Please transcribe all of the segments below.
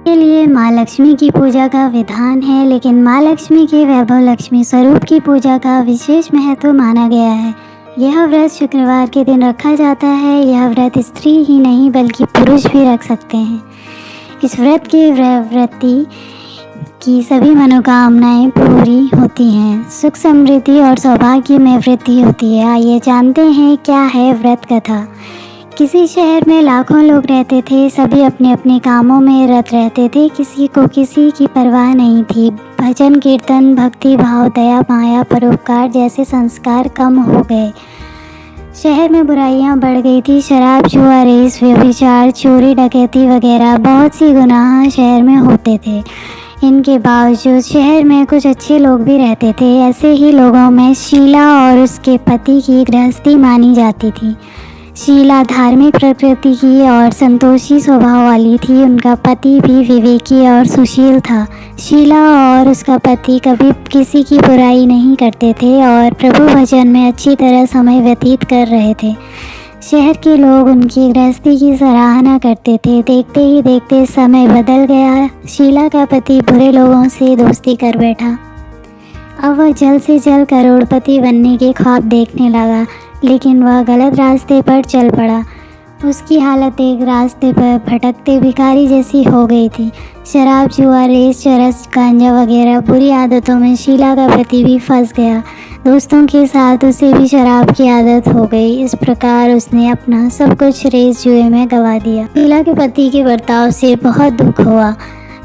के लिए माँ लक्ष्मी की पूजा का विधान है, लेकिन माँ लक्ष्मी के वैभव लक्ष्मी स्वरूप की पूजा का विशेष महत्व माना गया है। यह व्रत शुक्रवार के दिन रखा जाता है। यह व्रत स्त्री ही नहीं बल्कि पुरुष भी रख सकते हैं। इस व्रत के व्रती की सभी मनोकामनाएं पूरी होती हैं। सुख समृद्धि और सौभाग्य में वृद्धि होती है। आइए जानते हैं क्या है व्रत कथा। किसी शहर में लाखों लोग रहते थे। सभी अपने अपने कामों में रत रहते थे। किसी को किसी की परवाह नहीं थी। भजन कीर्तन, भक्ति भाव, दया माया, परोपकार जैसे संस्कार कम हो गए। शहर में बुराइयां बढ़ गई थी। शराब, जुआ, रेस, व्यभिचार, चोरी, डकैती वगैरह बहुत सी गुनाह शहर में होते थे। इनके बावजूद शहर में कुछ अच्छे लोग भी रहते थे। ऐसे ही लोगों में शीला और उसके पति की गृहस्थी मानी जाती थी। शीला धार्मिक प्रकृति की और संतोषी स्वभाव वाली थी। उनका पति भी विवेकी और सुशील था। शीला और उसका पति कभी किसी की बुराई नहीं करते थे और प्रभु भजन में अच्छी तरह समय व्यतीत कर रहे थे। शहर के लोग उनकी गृहस्थी की सराहना करते थे। देखते ही देखते समय बदल गया। शीला का पति बुरे लोगों से दोस्ती कर बैठा। अब वह जल्द से जल्द करोड़पति बनने के ख्वाब देखने लगा, लेकिन वह गलत रास्ते पर चल पड़ा। उसकी हालत एक रास्ते पर भटकते भिखारी जैसी हो गई थी। शराब, जुआ, रेस, चरस, गांजा वगैरह बुरी आदतों में शीला का पति भी फंस गया। दोस्तों के साथ उसे भी शराब की आदत हो गई। इस प्रकार उसने अपना सब कुछ रेस जुए में गंवा दिया। शीला के पति के बर्ताव से बहुत दुख हुआ,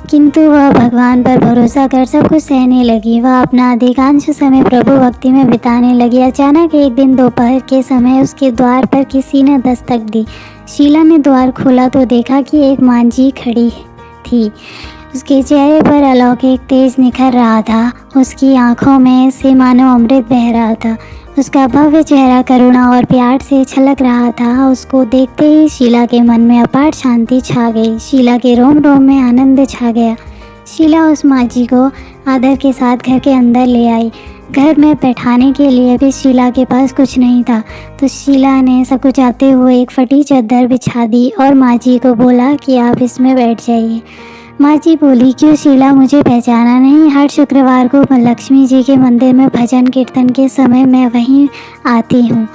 किंतु वह भगवान पर भरोसा कर सब कुछ सहने लगी। वह अपना अधिकांश समय प्रभु भक्ति में बिताने लगी। अचानक एक दिन दोपहर के समय उसके द्वार पर किसी ने दस्तक दी। शीला ने द्वार खोला तो देखा कि एक मांझी खड़ी थी। उसके चेहरे पर अलौकिक तेज निखर रहा था। उसकी आंखों में से मानो अमृत बह रहा था। उसका भव्य चेहरा करुणा और प्यार से छलक रहा था। उसको देखते ही शीला के मन में अपार शांति छा गई। शीला के रोम रोम में आनंद छा गया। शीला उस मांझी को आदर के साथ घर के अंदर ले आई। घर में बैठाने के लिए भी शीला के पास कुछ नहीं था, तो शीला ने सकुचाते हुए एक फटी चादर बिछा दी और मांझी को बोला कि आप इसमें बैठ जाइए। मांझी बोली, क्यों शीला, मुझे पहचाना नहीं? हर शुक्रवार को लक्ष्मी जी के मंदिर में भजन कीर्तन के समय मैं वहीं आती हूँ।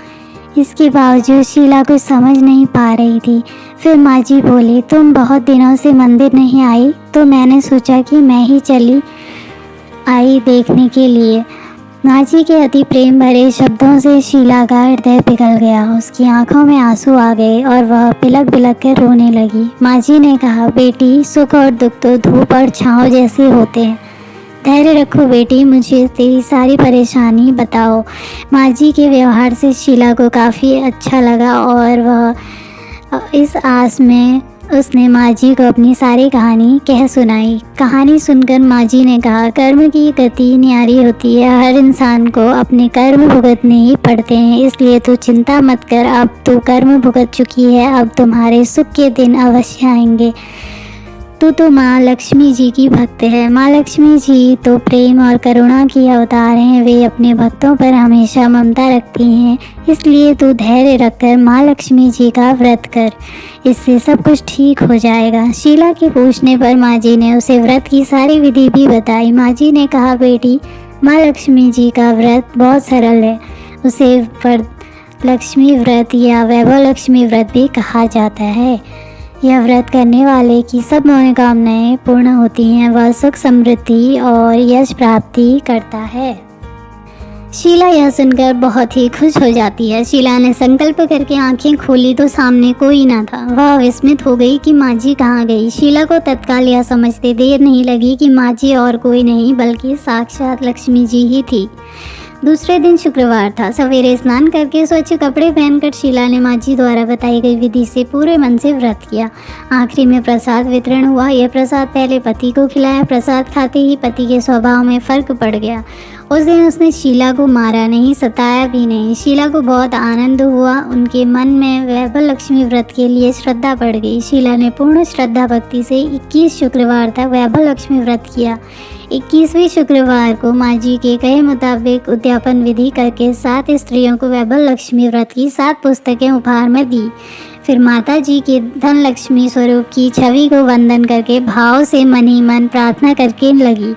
इसके बावजूद शीला कुछ समझ नहीं पा रही थी। फिर मांझी बोली, तुम बहुत दिनों से मंदिर नहीं आई, तो मैंने सोचा कि मैं ही चली आई देखने के लिए। मांझी के अति प्रेम भरे शब्दों से शीला का हृदय पिघल गया। उसकी आंखों में आंसू आ गए और वह बिलख बिलख कर रोने लगी। मांझी ने कहा, बेटी, सुख और दुख तो धूप और छाँव जैसे होते हैं। धैर्य रखो बेटी, मुझे तेरी सारी परेशानी बताओ। मांझी के व्यवहार से शीला को काफ़ी अच्छा लगा और वह इस आस में उसने मांझी को अपनी सारी कहानी कह सुनाई। कहानी सुनकर मांझी ने कहा, कर्म की गति न्यारी होती है। हर इंसान को अपने कर्म भुगतने ही पड़ते हैं, इसलिए तू चिंता मत कर। अब तू कर्म भुगत चुकी है, अब तुम्हारे सुख के दिन अवश्य आएंगे। तू तो माँ लक्ष्मी जी की भक्त है। माँ लक्ष्मी जी तो प्रेम और करुणा की अवतार हैं। वे अपने भक्तों पर हमेशा ममता रखती हैं, इसलिए तू धैर्य रखकर माँ लक्ष्मी जी का व्रत कर, इससे सब कुछ ठीक हो जाएगा। शीला के पूछने पर मांझी ने उसे व्रत की सारी विधि भी बताई। मांझी ने कहा, बेटी, माँ लक्ष्मी जी का व्रत बहुत सरल है। उसे लक्ष्मी व्रत या वैभव लक्ष्मी व्रत भी कहा जाता है। यह व्रत करने वाले की सब मनोकामनाएं पूर्ण होती हैं। वह सुख समृद्धि और यश प्राप्ति करता है। शीला यह सुनकर बहुत ही खुश हो जाती है। शीला ने संकल्प करके आंखें खोली तो सामने कोई ना था। वह विस्मित हो गई कि मांझी कहाँ गई। शीला को तत्काल यह समझते देर नहीं लगी कि मांझी और कोई नहीं बल्कि साक्षात लक्ष्मी जी ही थी। दूसरे दिन शुक्रवार था। सवेरे स्नान करके स्वच्छ कपड़े पहनकर शीला ने मांझी द्वारा बताई गई विधि से पूरे मन से व्रत किया। आखिरी में प्रसाद वितरण हुआ। यह प्रसाद पहले पति को खिलाया। प्रसाद खाते ही पति के स्वभाव में फर्क पड़ गया। उस दिन उसने शीला को मारा नहीं, सताया भी नहीं। शीला को बहुत आनंद हुआ। उनके मन में वैभव लक्ष्मी व्रत के लिए श्रद्धा बढ़ गई। शीला ने पूर्ण श्रद्धा भक्ति से 21 शुक्रवार तक वैभव लक्ष्मी व्रत किया। 21वें शुक्रवार को मांझी के कहे मुताबिक उद्यापन विधि करके 7 स्त्रियों को वैभव लक्ष्मी व्रत की 7 पुस्तकें उपहार में दी। फिर माता जी के धन लक्ष्मी स्वरूप की छवि को वंदन करके भाव से मन ही मन प्रार्थना करके लगी,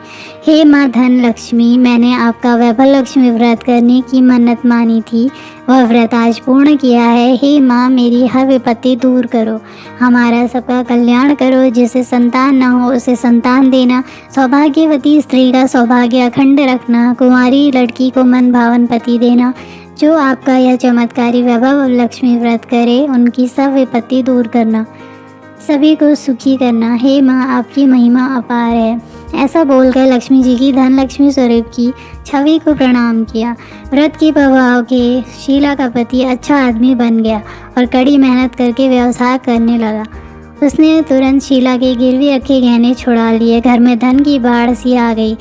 हे माँ धन लक्ष्मी, मैंने आपका वैभव लक्ष्मी व्रत करने की मन्नत मानी थी, वह व्रत आज पूर्ण किया है। हे माँ, मेरी हर विपत्ति दूर करो, हमारा सबका कल्याण करो, जिसे संतान न हो उसे संतान देना, सौभाग्यवती स्त्री का सौभाग्य अखंड रखना, कुंवारी लड़की को मन भावन पति देना। जो आपका यह चमत्कारी वैभव लक्ष्मी व्रत करे उनकी सब विपत्ति दूर करना, सभी को सुखी करना। हे माँ, आपकी महिमा अपार है। ऐसा बोलकर लक्ष्मी जी की धन लक्ष्मी स्वरूप की छवि को प्रणाम किया। व्रत के प्रभाव के शीला का पति अच्छा आदमी बन गया और कड़ी मेहनत करके व्यवसाय करने लगा। उसने तुरंत शीला के गिरवी रखे गहने छुड़ा लिए। घर में धन की बाढ़ सी आ गई।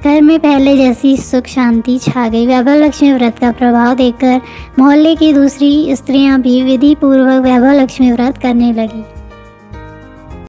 घर में पहले जैसी सुख शांति छा गई। वैभव लक्ष्मी व्रत का प्रभाव देखकर मोहल्ले की दूसरी स्त्रियां भी विधि पूर्वक वैभव लक्ष्मी व्रत करने लगी।